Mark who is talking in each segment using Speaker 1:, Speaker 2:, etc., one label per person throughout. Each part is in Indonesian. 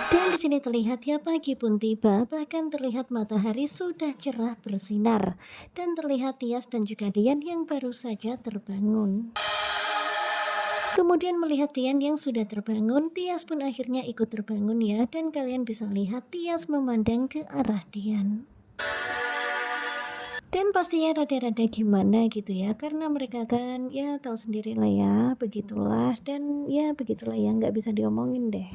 Speaker 1: Dan di sini terlihat ya pagi pun tiba, bahkan terlihat matahari sudah cerah bersinar. Dan terlihat Tias dan juga Dian yang baru saja terbangun. Kemudian melihat Dian yang sudah terbangun, Tias pun akhirnya ikut terbangun ya. Dan kalian bisa lihat Tias memandang ke arah Dian. Dan pastinya rada-rada gimana gitu ya, karena mereka kan ya tahu sendiri lah ya, begitulah. Dan ya begitulah ya, nggak bisa diomongin deh.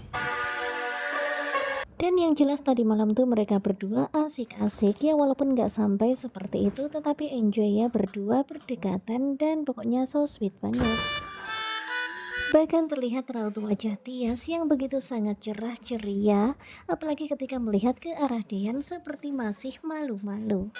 Speaker 1: Dan yang jelas tadi malam tuh mereka berdua asik-asik ya, walaupun nggak sampai seperti itu, tetapi enjoy ya berdua berdekatan dan pokoknya so sweet banget. Bahkan terlihat raut wajah Tias yang begitu sangat cerah ceria, apalagi ketika melihat ke arah Dian seperti masih malu-malu.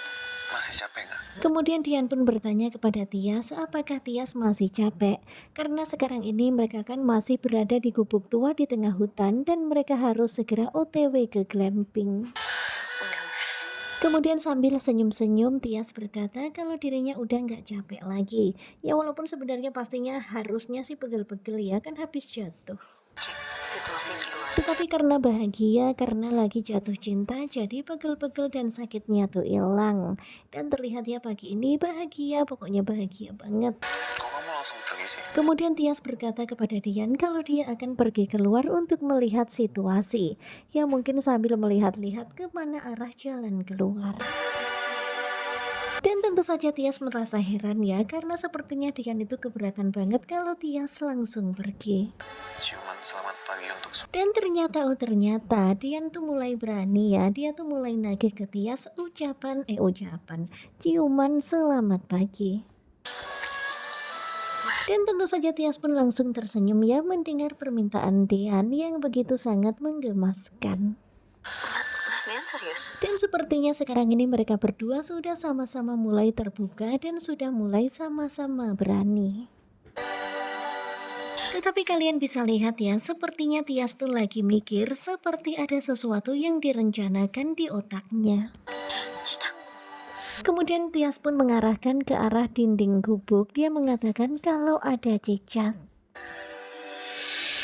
Speaker 2: Masih capek nggak?
Speaker 1: Kemudian Dian pun bertanya kepada Tias, apakah Tias masih capek? Karena sekarang ini mereka kan masih berada di gubuk tua di tengah hutan dan mereka harus segera OTW ke glamping.
Speaker 2: Enggak, Mas.
Speaker 1: Kemudian sambil senyum-senyum Tias berkata kalau dirinya udah nggak capek lagi. Ya walaupun sebenarnya pastinya harusnya sih pegel-pegel ya, kan habis jatuh.
Speaker 2: Cek situasi keluarga.
Speaker 1: Tetapi karena bahagia, karena lagi jatuh cinta, jadi pegel-pegel dan sakitnya tuh hilang. Dan terlihat ya pagi ini bahagia, pokoknya bahagia banget.
Speaker 2: Kok kamu langsung pergi sih?
Speaker 1: Kemudian Tias berkata kepada Dian kalau dia akan pergi keluar untuk melihat situasi. Ya mungkin sambil melihat-lihat kemana arah jalan keluar. Dan tentu saja Tias merasa heran ya, karena sepertinya Dian itu keberatan banget kalau Tias langsung pergi.
Speaker 2: Ciuman selamat pagi untuk
Speaker 1: Dan ternyata Dian tuh mulai berani ya, dia tuh mulai nagih ke Tias ucapan, ciuman selamat pagi. Dan tentu saja Tias pun langsung tersenyum ya mendengar permintaan Dian yang begitu sangat menggemaskan.
Speaker 2: Mas Dian serius?
Speaker 1: Dan sepertinya sekarang ini mereka berdua sudah sama-sama mulai terbuka dan sudah mulai sama-sama berani. Tetapi kalian bisa lihat ya, sepertinya Tias tuh lagi mikir seperti ada sesuatu yang direncanakan di otaknya.
Speaker 2: Cicak.
Speaker 1: Kemudian Tias pun mengarahkan ke arah dinding gubuk. Dia mengatakan kalau ada cicak.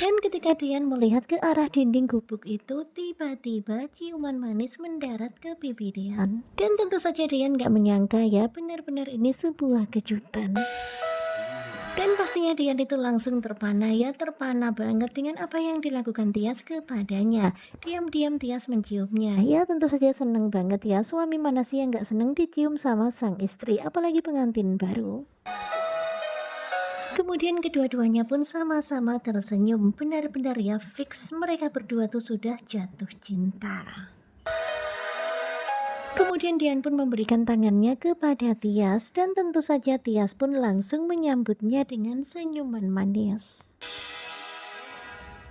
Speaker 1: Dan ketika Dian melihat ke arah dinding gubuk itu, tiba-tiba ciuman manis mendarat ke pipi Dian. Dan tentu saja Dian gak menyangka ya, benar-benar ini sebuah kejutan. Dan pastinya Dian itu langsung terpana ya, terpana banget dengan apa yang dilakukan Tias kepadanya. Diam-diam Tias menciumnya. Ya tentu saja seneng banget ya, suami mana sih yang gak seneng dicium sama sang istri, apalagi pengantin baru. Kemudian kedua-duanya pun sama-sama tersenyum. Benar-benar ya fix mereka berdua tuh sudah jatuh cinta. Kemudian Dian pun memberikan tangannya kepada Tias dan tentu saja Tias pun langsung menyambutnya dengan senyuman manis.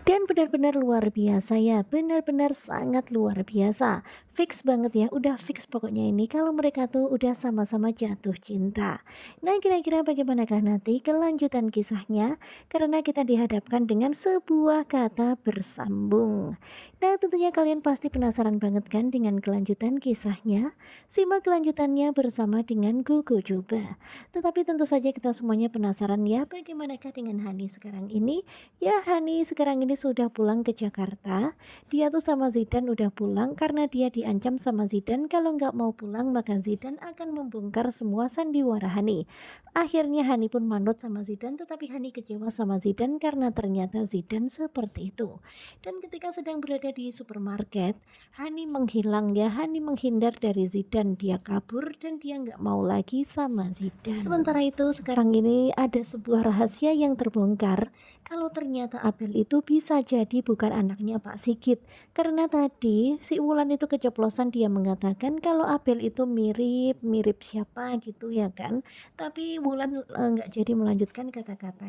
Speaker 1: Dan benar-benar luar biasa ya, benar-benar sangat luar biasa. Fix banget ya, udah fix pokoknya ini kalau mereka tuh udah sama-sama jatuh cinta. Nah kira-kira bagaimanakah nanti kelanjutan kisahnya? Karena kita dihadapkan dengan sebuah kata bersambung. Nah tentunya kalian pasti penasaran banget kan dengan kelanjutan kisahnya? Simak kelanjutannya bersama dengan Gugu coba. Tetapi tentu saja kita semuanya penasaran ya, bagaimanakah dengan Hani sekarang ini? Ya Hani sekarang ini sudah pulang ke Jakarta. Dia tuh sama Zidan udah pulang karena dia diancam sama Zidan kalau nggak mau pulang maka Zidan akan membongkar semua sandiwara Hani. Akhirnya Hani pun manut sama Zidan, tetapi Hani kecewa sama Zidan karena ternyata Zidan seperti itu. Dan ketika sedang berada di supermarket, Hani menghilang ya, Hani menghindar dari Zidan, dia kabur dan dia nggak mau lagi sama Zidan. Sementara itu sekarang ini ada sebuah rahasia yang terbongkar kalau ternyata Abel itu bisa jadi bukan anaknya Pak Sigit. Karena tadi si Wulan itu keceplosan, dia mengatakan kalau Abel itu mirip siapa gitu ya kan. Tapi Wulan nggak jadi melanjutkan kata-katanya.